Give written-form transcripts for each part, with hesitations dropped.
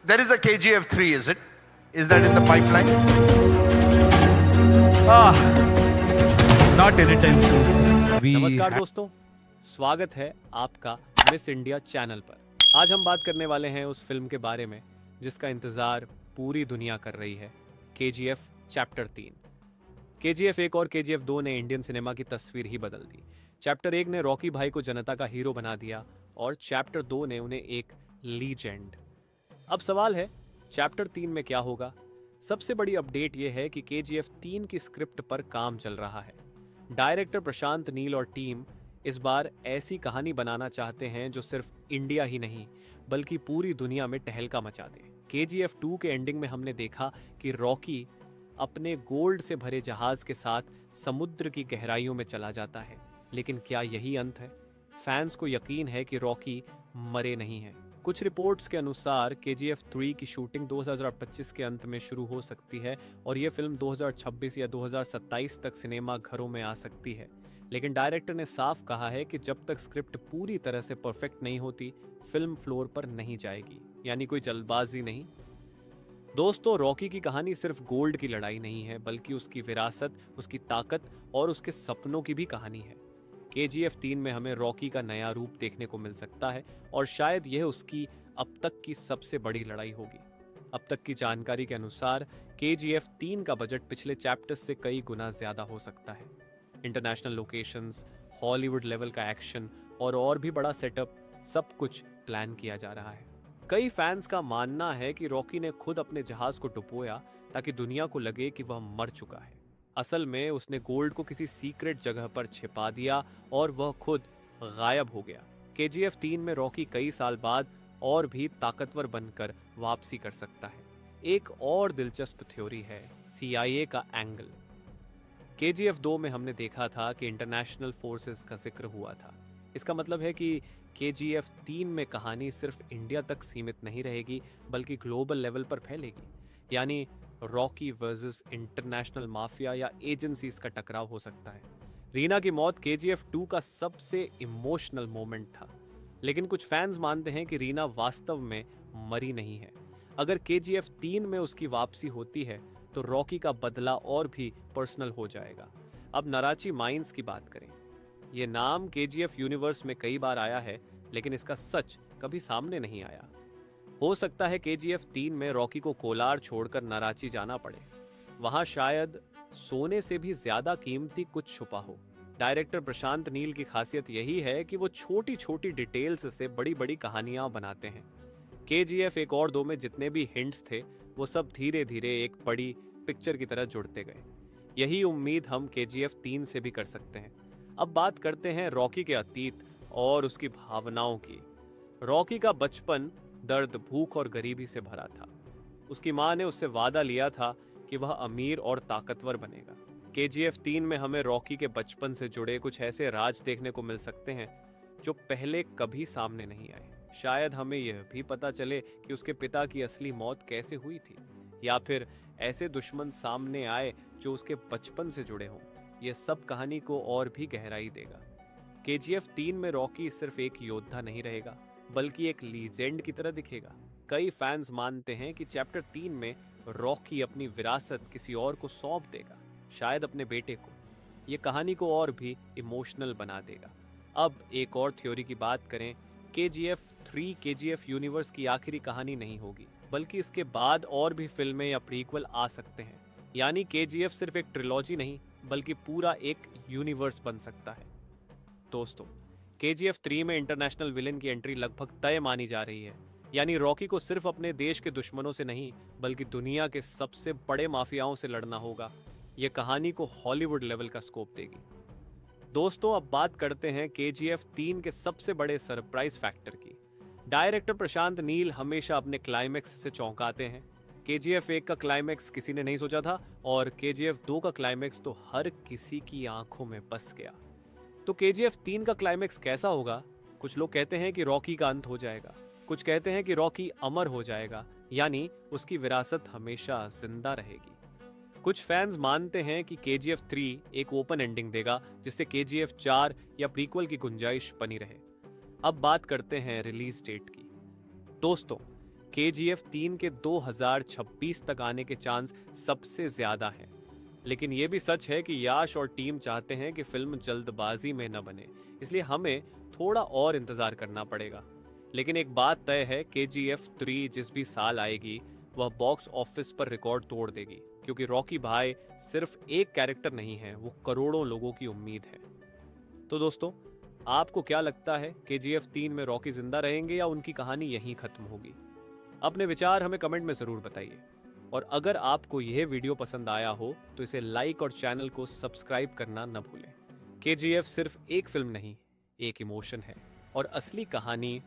There is a KGF 3, is it? Is that in the pipeline? Ah, not anytime soon, sir. नमस्कार दोस्तों, स्वागत है आपका miss India channel पर। आज हम बात करने वाले हैं उस फिल्म के बारे में जिसका इंतज़ार पूरी दुनिया कर रही है, KGF चैप्टर 3। KGF 1 और KGF 2 ने इंडियन सिनेमा की तस्वीर ही बदल दी। चैप्टर 1 ने रॉकी भाई को जनता का हीरो बना दिया और चैप्टर 2 ने उन्हें एक लीजेंड। अब सवाल है, चैप्टर 3 में क्या होगा? सबसे बड़ी अपडेट यह है कि KGF 3 की स्क्रिप्ट पर काम चल रहा है। डायरेक्टर प्रशांत नील और टीम इस बार ऐसी कहानी बनाना चाहते हैं जो सिर्फ इंडिया ही नहीं बल्कि पूरी दुनिया में टहलका मचा दे। KGF 2 के एंडिंग में हमने देखा कि रॉकी अपने गोल्ड से भरे जहाज के साथ समुद्र की गहराइयों में चला जाता है, लेकिन क्या यही अंत है? फैंस को यकीन है कि रॉकी मरे नहीं हैं। कुछ रिपोर्ट्स के अनुसार KGF 3 की शूटिंग 2025 के अंत में शुरू हो सकती है और ये फिल्म 2026 या 2027 तक सिनेमा घरों में आ सकती है। लेकिन डायरेक्टर ने साफ कहा है कि जब तक स्क्रिप्ट पूरी तरह से परफेक्ट नहीं होती, फिल्म फ्लोर पर नहीं जाएगी, यानी कोई जल्दबाजी नहीं। दोस्तों, रॉकी की कहानी सिर्फ गोल्ड की लड़ाई नहीं है, बल्कि उसकी विरासत, उसकी ताकत और उसके सपनों की भी कहानी है। KGF 3 में हमें रॉकी का नया रूप देखने को मिल सकता है और शायद यह उसकी अब तक की सबसे बड़ी लड़ाई होगी। अब तक की जानकारी के अनुसार KGF 3 का बजट पिछले चैप्टर्स से कई गुना ज्यादा हो सकता है। इंटरनेशनल लोकेशंस, हॉलीवुड लेवल का एक्शन और भी बड़ा सेटअप, सब कुछ प्लान किया जा रहा है। कई फैंस का मानना है कि रॉकी ने खुद अपने जहाज को डुबोया ताकि दुनिया को लगे कि वह मर चुका है। असल में उसने गोल्ड को किसी सीक्रेट जगह पर छिपा दिया और वह खुद गायब हो गया। KGF 3 में रॉकी कई साल बाद और भी ताकतवर बनकर वापसी कर सकता है। एक और दिलचस्प थ्योरी है CIA का एंगल। KGF 2 में हमने देखा था कि इंटरनेशनल फोर्सेस का जिक्र हुआ था। इसका मतलब है कि KGF 3 में कहानी सिर्फ इंडिया तक सीमित नहीं रहेगी बल्कि ग्लोबल लेवल पर फैलेगी, यानी रॉकी वर्सेस इंटरनेशनल माफिया या एजेंसीज का टकराव हो सकता है। रीना की मौत KGF 2 का सबसे इमोशनल मोमेंट था, लेकिन कुछ फैंस मानते हैं कि रीना वास्तव में मरी नहीं है। अगर KGF 3 में उसकी वापसी होती है तो रॉकी का बदला और भी पर्सनल हो जाएगा। अब नाराची माइंस की बात करें। यह नाम KGF यूनिवर्स में कई बार आया है, लेकिन इसका सच कभी सामने नहीं आया। हो सकता है KGF 3 में रॉकी को कोलार छोड़कर नाराची जाना पड़े। वहां शायद सोने से भी ज्यादा कीमती कुछ छुपा हो। डायरेक्टर प्रशांत नील की खासियत यही है कि वो छोटी छोटी डिटेल्स से बड़ी बड़ी कहानियां बनाते हैं। KGF 1 और 2 में जितने भी हिंट्स थे वो सब धीरे धीरे एक बड़ी पिक्चर की तरह जुड़ते गए। यही उम्मीद हम KGF 3 से भी कर सकते हैं। अब बात करते हैं रॉकी के अतीत और उसकी भावनाओं की। रॉकी का बचपन दर्द, भूख और गरीबी से भरा था। उसकी मां ने उससे वादा लिया था कि वह अमीर और ताकतवर बनेगा। KGF 3 में हमें रॉकी के बचपन से जुड़े कुछ ऐसे राज देखने को मिल सकते हैं जो पहले कभी सामने नहीं आए। शायद हमें यह भी पता चले कि उसके पिता की असली मौत कैसे हुई थी, या फिर ऐसे दुश्मन सामने आए जो उसके बचपन से जुड़े हों। यह सब कहानी को और भी गहराई देगा। KGF 3 में रॉकी सिर्फ एक योद्धा नहीं रहेगा बल्कि एक लीजेंड की तरह दिखेगा। कई फैंस मानते हैं कि चैप्टर 3 में रॉकी अपनी विरासत किसी और को सौंप देगा, शायद अपने बेटे को। यह कहानी को और भी इमोशनल बना देगा। अब एक और थ्योरी की बात करें, KGF 3 KGF यूनिवर्स की आखिरी कहानी नहीं होगी, बल्कि इसके बाद और भी फिल्में या प्रीक्वल आ सकते हैं। यानी KGF सिर्फ एक ट्रिलॉजी नहीं बल्कि पूरा एक यूनिवर्स बन सकता है। दोस्तों, KGF 3 में इंटरनेशनल विलेन की एंट्री लगभग तय मानी जा रही है। यानी रॉकी को सिर्फ अपने देश के दुश्मनों से नहीं बल्कि दुनिया के सबसे बड़े माफियाओं से लड़ना होगा। यह कहानी को हॉलीवुड लेवल का स्कोप देगी। दोस्तों, अब बात करते हैं KGF 3 के सबसे बड़े सरप्राइज फैक्टर की। डायरेक्टर प्रशांत नील हमेशा अपने क्लाइमेक्स से चौंकाते हैं। KGF 1 का क्लाइमेक्स किसी ने नहीं सोचा था और KGF 2 का क्लाइमेक्स तो हर किसी की आंखों में बस गया। तो KGF 3 का क्लाइमेक्स कैसा होगा? कुछ लोग कहते हैं कि रॉकी का अंत हो जाएगा, कुछ कहते हैं कि रॉकी अमर हो जाएगा, यानी उसकी विरासत हमेशा जिंदा रहेगी। कुछ फैंस मानते हैं कि KGF 3 एक ओपन एंडिंग देगा जिससे KGF 4 या प्रीक्वल की गुंजाइश बनी रहे। अब बात करते हैं रिलीज डेट की। दोस्तों, KGF 3 के 2026 तक आने के चांस सबसे ज्यादा हैं। लेकिन यह भी सच है कि याश और टीम चाहते हैं कि फिल्म जल्दबाजी में न बने, इसलिए हमें थोड़ा और इंतजार करना पड़ेगा। लेकिन एक बात तय है, KGF 3 जिस भी साल आएगी वह बॉक्स ऑफिस पर रिकॉर्ड तोड़ देगी, क्योंकि रॉकी भाई सिर्फ एक कैरेक्टर नहीं है, वो करोड़ों लोगों की उम्मीद है। तो दोस्तों, आपको क्या लगता है, KGF 3 में रॉकी जिंदा रहेंगे या उनकी कहानी यहीं खत्म होगी? अपने विचार हमें कमेंट में जरूर बताइए। और अगर आपको यह वीडियो पसंद आया हो तो इसे लाइक और चैनल को सब्सक्राइब करना न भूलें। KGF सिर्फ एक फिल्म नहीं, एक इमोशन है और असली कहानी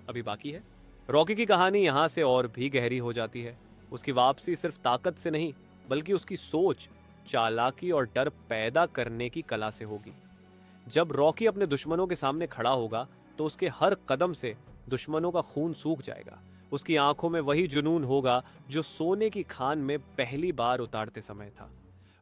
अभी बाकी है। रॉकी की कहानी यहाँ से और भी गहरी हो जाती है। उसकी वापसी सिर्फ ताकत से नहीं, बल्कि उसकी सोच, चालाकी और डर पैदा करने की कला से होगी। जब रॉकी अपने दुश्मनों के सामने खड़ा होगा तो उसके हर कदम से दुश्मनों का खून सूख जाएगा। उसकी आंखों में वही जुनून होगा जो सोने की खान में पहली बार उतारते समय था।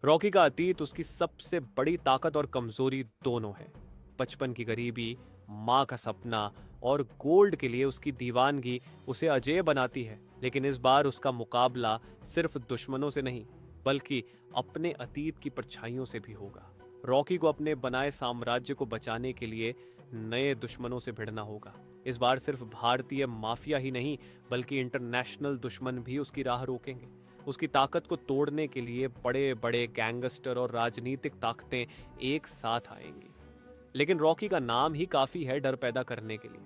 रॉकी का अतीत उसकी सबसे बड़ी ताकत और कमजोरी दोनों है। बचपन की गरीबी, माँ का सपना और गोल्ड के लिए उसकी दीवानगी उसे अजेय बनाती है। लेकिन इस बार उसका मुकाबला सिर्फ दुश्मनों से नहीं, बल्कि अपने अतीत की परछाइयों से भी होगा। रॉकी को अपने बनाए साम्राज्य को बचाने के लिए नए दुश्मनों से भिड़ना होगा। इस बार सिर्फ भारतीय माफिया ही नहीं, बल्कि इंटरनेशनल दुश्मन भी उसकी राह रोकेंगे। उसकी ताकत को तोड़ने के लिए बड़े बड़े गैंगस्टर और राजनीतिक ताकतें एक साथ आएंगी। लेकिन रॉकी का नाम ही काफी है डर पैदा करने के लिए।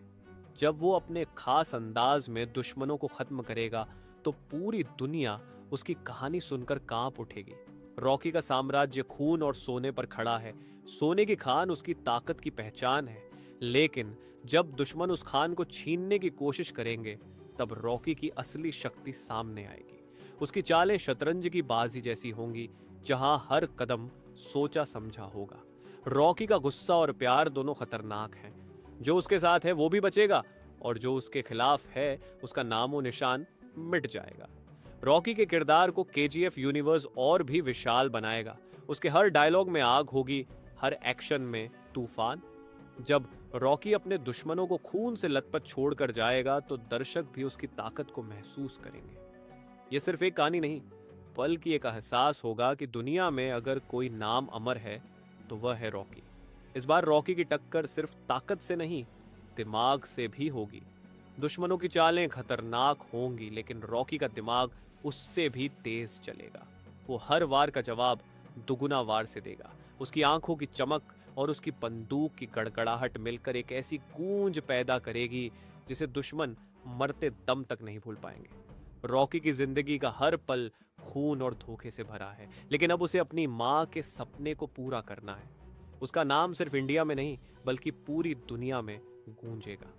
जब वो अपने खास अंदाज में दुश्मनों को खत्म करेगा तो पूरी दुनिया उसकी कहानी सुनकर कांप उठेगी। रॉकी का साम्राज्य खून और सोने पर खड़ा है। सोने की खान उसकी ताकत की पहचान है। लेकिन जब दुश्मन उस खान को छीनने की कोशिश करेंगे, तब रॉकी की असली शक्ति सामने आएगी। उसकी चालें शतरंज की बाजी जैसी होंगी, जहां हर कदम सोचा समझा होगा। रॉकी का गुस्सा और प्यार दोनों खतरनाक हैं। जो उसके साथ है वो भी बचेगा, और जो उसके खिलाफ है उसका नामो निशान मिट जाएगा। रॉकी के किरदार को KGF यूनिवर्स और भी विशाल बनाएगा। उसके हर डायलॉग में आग होगी, हर एक्शन में तूफान। जब रॉकी अपने दुश्मनों को खून से लथपथ छोड़कर जाएगा तो दर्शक भी उसकी ताकत को महसूस करेंगे। यह सिर्फ एक कहानी नहीं, बल्कि एक एहसास होगा कि दुनिया में अगर कोई नाम अमर है तो वह है रॉकी। इस बार रॉकी की टक्कर सिर्फ ताकत से नहीं, दिमाग से भी होगी। दुश्मनों की चालें खतरनाक होंगी, लेकिन रॉकी का दिमाग उससे भी तेज चलेगा। वो हर वार का जवाब दुगुना वार से देगा। उसकी आंखों की चमक और उसकी बंदूक की गड़गड़ाहट मिलकर एक ऐसी गूंज पैदा करेगी जिसे दुश्मन मरते दम तक नहीं भूल पाएंगे। रॉकी की जिंदगी का हर पल खून और धोखे से भरा है, लेकिन अब उसे अपनी माँ के सपने को पूरा करना है। उसका नाम सिर्फ इंडिया में नहीं, बल्कि पूरी दुनिया में गूंजेगा।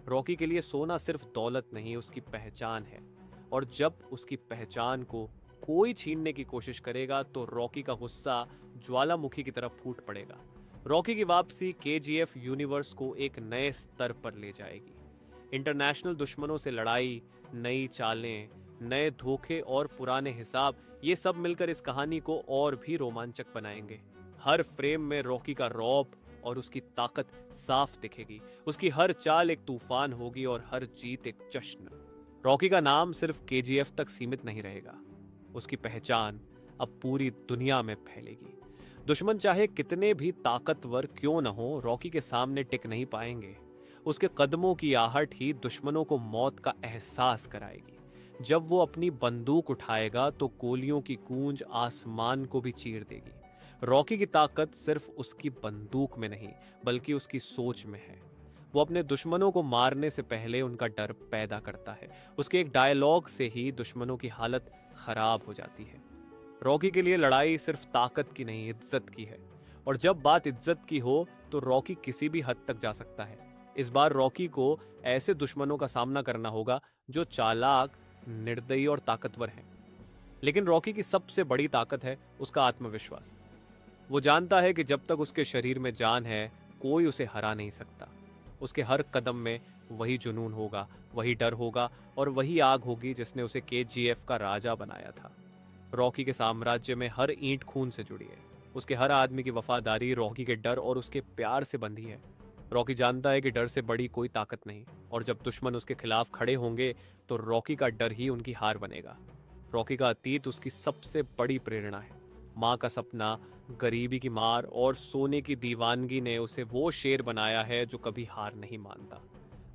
रॉकी के लिए सोना सिर्फ दौलत नहीं, उसकी पहचान है। और जब उसकी पहचान को कोई छीनने की कोशिश करेगा तो रॉकी का गुस्सा ज्वालामुखी की तरफ फूट पड़ेगा। रॉकी की वापसी KGF यूनिवर्स को एक नए स्तर पर ले जाएगी। इंटरनेशनल दुश्मनों से लड़ाई, नई चालें, नए धोखे और पुराने हिसाब, ये सब मिलकर इस कहानी को और भी रोमांचक बनाएंगे। हर फ्रेम में रॉकी का रौब और उसकी ताकत साफ दिखेगी। उसकी हर चाल एक तूफान होगी और हर जीत एक जश्न। रॉकी का नाम सिर्फ KGF तक सीमित नहीं रहेगा, उसकी पहचान अब पूरी दुनिया में फैलेगी। दुश्मन चाहे कितने भी ताकतवर क्यों न हो, रॉकी के सामने टिक नहीं पाएंगे। उसके कदमों की आहट ही दुश्मनों को मौत का एहसास कराएगी। जब वो अपनी बंदूक उठाएगा तो गोलियों की गूंज आसमान को भी चीर देगी। रॉकी की ताकत सिर्फ उसकी बंदूक में नहीं, बल्कि उसकी सोच में है। वो अपने दुश्मनों को मारने से पहले उनका डर पैदा करता है। उसके एक डायलॉग से ही दुश्मनों की हालत खराब हो जाती है। रॉकी के लिए लड़ाई सिर्फ ताकत की नहीं, इज्जत की है। और जब बात इज्जत की हो तो रॉकी किसी भी हद तक जा सकता है। इस बार रॉकी को ऐसे दुश्मनों का सामना करना होगा जो चालाक, निर्दयी और ताकतवर हैं। लेकिन रॉकी की सबसे बड़ी ताकत है उसका आत्मविश्वास। वो जानता है कि जब तक उसके शरीर में जान है, कोई उसे हरा नहीं सकता। उसके हर कदम में वही जुनून होगा, वही डर होगा और वही आग होगी जिसने उसे KGF का राजा बनाया था। रॉकी के साम्राज्य में हर ईंट खून से जुड़ी है। उसके हर आदमी की वफादारी रॉकी के डर और उसके प्यार से बंधी है। रॉकी जानता है कि डर से बड़ी कोई ताकत नहीं, और जब दुश्मन उसके खिलाफ खड़े होंगे तो रॉकी का डर ही उनकी हार बनेगा। रॉकी का अतीत उसकी सबसे बड़ी प्रेरणा है। माँ का सपना, गरीबी की मार और सोने की दीवानगी ने उसे वो शेर बनाया है जो कभी हार नहीं मानता।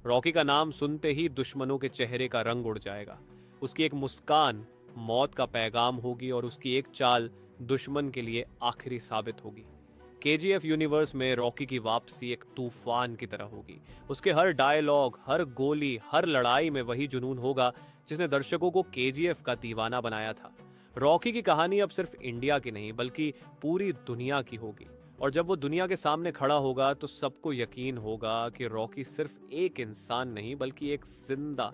रॉकी का नाम सुनते ही दुश्मनों के चेहरे का रंग उड़ जाएगा। उसकी एक मुस्कान मौत का पैगाम होगी और उसकी एक चाल दुश्मन के लिए आखिरी साबित होगी। केजीएफ यूनिवर्स में रॉकी की वापसी एक तूफान की तरह होगी। उसके हर डायलॉग, हर गोली, हर लड़ाई में वही जुनून होगा जिसने दर्शकों को केजीएफ का दीवाना बनाया था। रॉकी की कहानी अब सिर्फ इंडिया की नहीं बल्कि पूरी दुनिया की होगी, और जब वो दुनिया के सामने खड़ा होगा तो सबको यकीन होगा कि रॉकी सिर्फ एक इंसान नहीं बल्कि एक जिंदा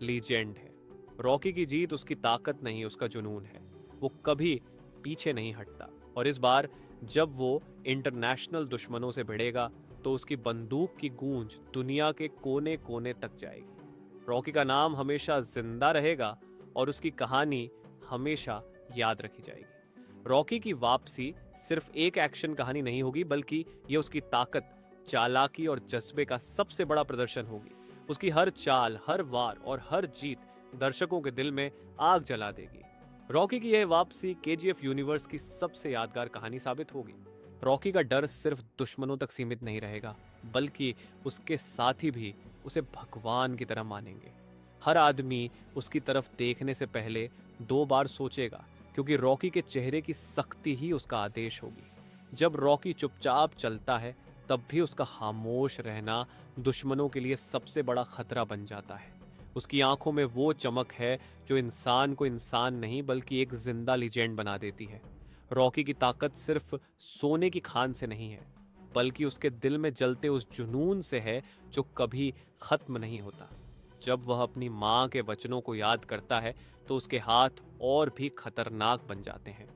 लीजेंड है। रॉकी की जीत उसकी ताकत नहीं, उसका जुनून है। वो कभी पीछे नहीं हटता, और इस बार जब वो इंटरनेशनल दुश्मनों से भिड़ेगा तो उसकी बंदूक की गूंज दुनिया के कोने कोने तक जाएगी। रॉकी का नाम हमेशा जिंदा रहेगा और उसकी कहानी हमेशा याद रखी जाएगी। रॉकी की वापसी सिर्फ एक एक्शन कहानी नहीं होगी बल्कि ये उसकी ताकत, चालाकी और जज्बे का सबसे बड़ा प्रदर्शन होगी। उसकी हर चाल, हर वार और हर जीत दर्शकों के दिल में आग जला देगी। रॉकी की यह वापसी केजीएफ यूनिवर्स की सबसे यादगार कहानी साबित होगी। रॉकी का डर सिर्फ दुश्मनों तक सीमित नहीं रहेगा बल्कि उसके साथी भी उसे भगवान की तरह मानेंगे। हर आदमी उसकी तरफ देखने से पहले 2 बार सोचेगा, क्योंकि रॉकी के चेहरे की सख्ती ही उसका आदेश होगी। जब रॉकी चुपचाप चलता है तब भी उसका खामोश रहना दुश्मनों के लिए सबसे बड़ा खतरा बन जाता है। उसकी आंखों में वो चमक है जो इंसान को इंसान नहीं बल्कि एक जिंदा लीजेंड बना देती है। रॉकी की ताकत सिर्फ सोने की खान से नहीं है बल्कि उसके दिल में जलते उस जुनून से है जो कभी खत्म नहीं होता। जब वह अपनी माँ के वचनों को याद करता है तो उसके हाथ और भी खतरनाक बन जाते हैं।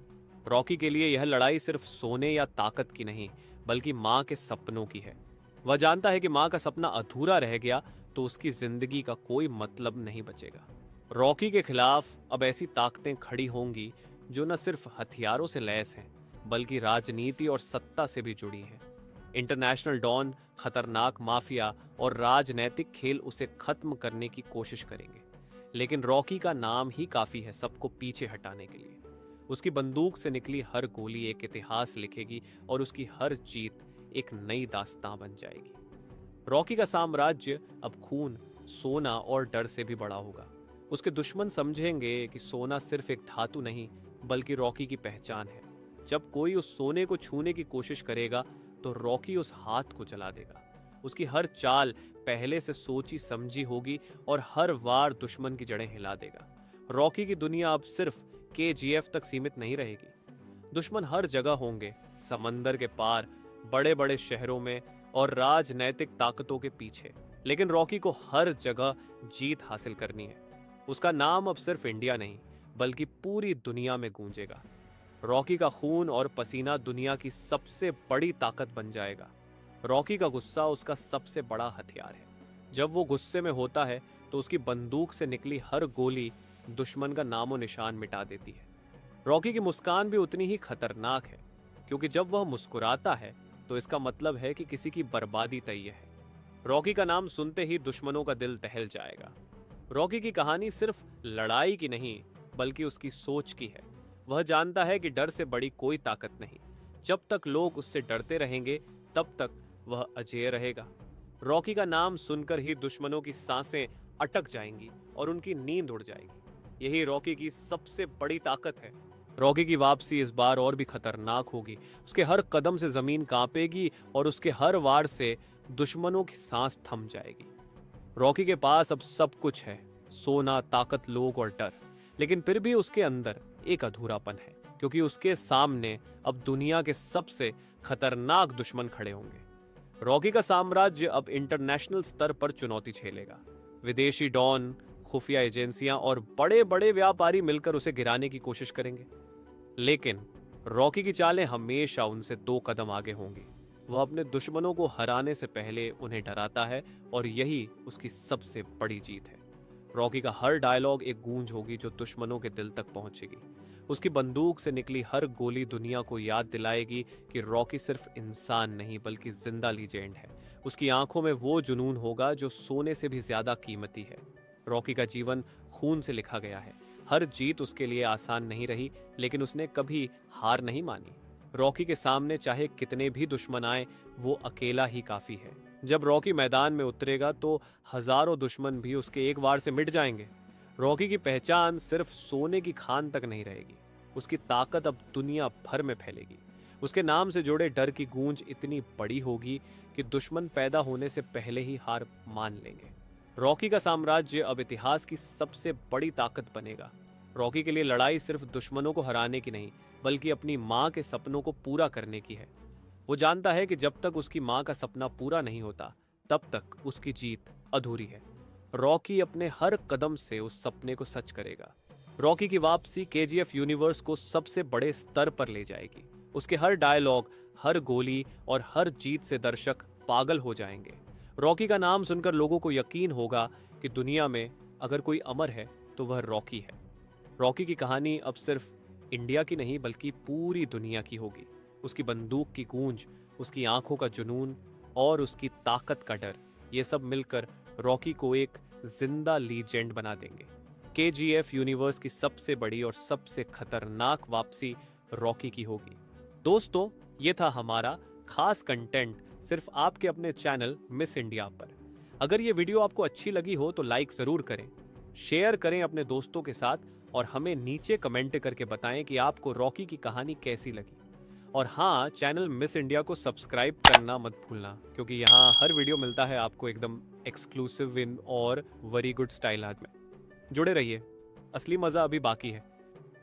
रॉकी के लिए यह लड़ाई सिर्फ सोने या ताकत की नहीं बल्कि माँ के सपनों की है। वह जानता है कि माँ का सपना अधूरा रह गया तो उसकी जिंदगी का कोई मतलब नहीं बचेगा। रॉकी के खिलाफ अब ऐसी ताकतें खड़ी होंगी जो न सिर्फ हथियारों से लैस हैं बल्कि राजनीति और सत्ता से भी जुड़ी हैं। इंटरनेशनल डॉन, खतरनाक माफिया और राजनैतिक खेल उसे खत्म करने की कोशिश करेंगे, लेकिन रॉकी का नाम ही काफी है सबको पीछे हटाने के लिए। उसकी बंदूक से निकली हर गोली एक इतिहास लिखेगी और उसकी हर जीत एक नई दास्तां बन जाएगी। रॉकी का साम्राज्य अब खून, सोना और डर से भी बड़ा होगा। उसके दुश्मन समझेंगे कि सोना सिर्फ एक धातु नहीं बल्कि रॉकी की पहचान है। जब कोई उस सोने को छूने की कोशिश करेगा तो रॉकी उस हाथ को जला देगा। उसकी हर चाल पहले से सोची समझी होगी और हर वार दुश्मन की जड़ें हिला देगा। रॉकी की दुनिया अब सिर्फ केजीएफ तक सीमित नहीं रहेगी। दुश्मन हर जगह होंगे, समंदर के पार, बड़े बड़े शहरों में और राजनैतिक ताकतों के पीछे, लेकिन रॉकी को हर जगह जीत हासिल करनी है। उसका नाम अब सिर्फ इंडिया नहीं बल्कि पूरी दुनिया में गूंजेगा। रॉकी का खून और पसीना दुनिया की सबसे बड़ी ताकत बन जाएगा। रॉकी का गुस्सा उसका सबसे बड़ा हथियार है। जब वो गुस्से में होता है तो उसकी बंदूक से निकली हर गोली दुश्मन का नामो निशान मिटा देती है। रॉकी की मुस्कान भी उतनी ही खतरनाक है, क्योंकि जब वह मुस्कुराता है तो इसका मतलब है कि किसी की बर्बादी तय है। रॉकी का नाम सुनते ही दुश्मनों का दिल दहल जाएगा। रॉकी की कहानी सिर्फ लड़ाई की नहीं बल्कि उसकी सोच की है। वह जानता है कि डर से बड़ी कोई ताकत नहीं। जब तक लोग उससे डरते रहेंगे तब तक वह अजेय रहेगा। रॉकी का नाम सुनकर ही दुश्मनों की सांसें अटक जाएंगी और उनकी नींद उड़ जाएगी। यही रॉकी की सबसे बड़ी ताकत है। रॉकी की वापसी इस बार और भी खतरनाक होगी। उसके हर कदम से जमीन कांपेगी और उसके हर वार से दुश्मनों की सांस थम जाएगी। रॉकी के पास अब सब कुछ है, सोना, ताकत, लोग और डर, लेकिन फिर भी उसके अंदर एक अधूरापन है, क्योंकि उसके सामने अब दुनिया के सबसे खतरनाक दुश्मन खड़े होंगे। रॉकी का साम्राज्य अब इंटरनेशनल स्तर पर चुनौती झेलेगा। विदेशी डॉन, खुफिया एजेंसियां और बड़े बड़े व्यापारी मिलकर उसे गिराने की कोशिश करेंगे, लेकिन रॉकी की चालें हमेशा उनसे 2 कदम आगे होंगी। वह अपने दुश्मनों को हराने से पहले उन्हें डराता है और यही उसकी सबसे बड़ी जीत है। रॉकी का हर डायलॉग एक गूंज होगी जो दुश्मनों के दिल तक पहुंचेगी। उसकी बंदूक से निकली हर गोली दुनिया को याद दिलाएगी कि रॉकी सिर्फ इंसान नहीं बल्कि जिंदा लीजेंड है। उसकी आंखों में वो जुनून होगा जो सोने से भी ज्यादा कीमती है। रॉकी का जीवन खून से लिखा गया है। हर जीत उसके लिए आसान नहीं रही, लेकिन उसने कभी हार नहीं मानी। रॉकी के सामने चाहे कितने भी दुश्मन आए, वो अकेला ही काफी है। जब रॉकी मैदान में उतरेगा तो हजारों दुश्मन भी उसके एक वार से मिट जाएंगे। रॉकी की पहचान सिर्फ सोने की खान तक नहीं रहेगी, उसकी ताकत अब दुनिया भर में फैलेगी। उसके नाम से जुड़े डर की गूंज इतनी बड़ी होगी कि दुश्मन पैदा होने से पहले ही हार मान लेंगे। रॉकी का साम्राज्य अब इतिहास की सबसे बड़ी ताकत बनेगा। रॉकी के लिए लड़ाई सिर्फ दुश्मनों को हराने की नहीं, बल्कि अपनी माँ के सपनों को पूरा करने की है। वो जानता है कि जब तक उसकी माँ का सपना पूरा नहीं होता, तब तक उसकी जीत अधूरी है। रॉकी अपने हर कदम से उस सपने को सच करेगा। रॉकी की वापसी केजीएफ यूनिवर्स को सबसे बड़े स्तर पर ले जाएगी। उसके हर डायलॉग, हर गोली और हर जीत से दर्शक पागल हो जाएंगे। रॉकी का नाम सुनकर लोगों को यकीन होगा कि दुनिया में अगर कोई अमर है तो वह रॉकी है। रॉकी की कहानी अब सिर्फ इंडिया की नहीं, बल्कि पूरी दुनिया की होगी। उसकी बंदूक की गूंज, उसकी आंखों का जुनून और उसकी ताकत का डर, ये सब मिलकर रॉकी को एक जिंदा लीजेंड बना देंगे। केजीएफ यूनिवर्स की सबसे बड़ी और सबसे खतरनाक वापसी रॉकी की होगी। दोस्तों, ये था हमारा खास कंटेंट सिर्फ आपके अपने चैनल मिस इंडिया पर। अगर ये वीडियो आपको अच्छी लगी हो तो लाइक जरूर करें, शेयर करें अपने दोस्तों के साथ और हमें नीचे कमेंट करके बताएं कि आपको रॉकी की कहानी कैसी लगी। और हाँ, चैनल मिस इंडिया को सब्सक्राइब करना मत भूलना, क्योंकि यहाँ हर वीडियो मिलता है आपको एकदम एक्सक्लूसिव इन और वेरी गुड स्टाइल में। जुड़े रहिए, असली मजा अभी बाकी है।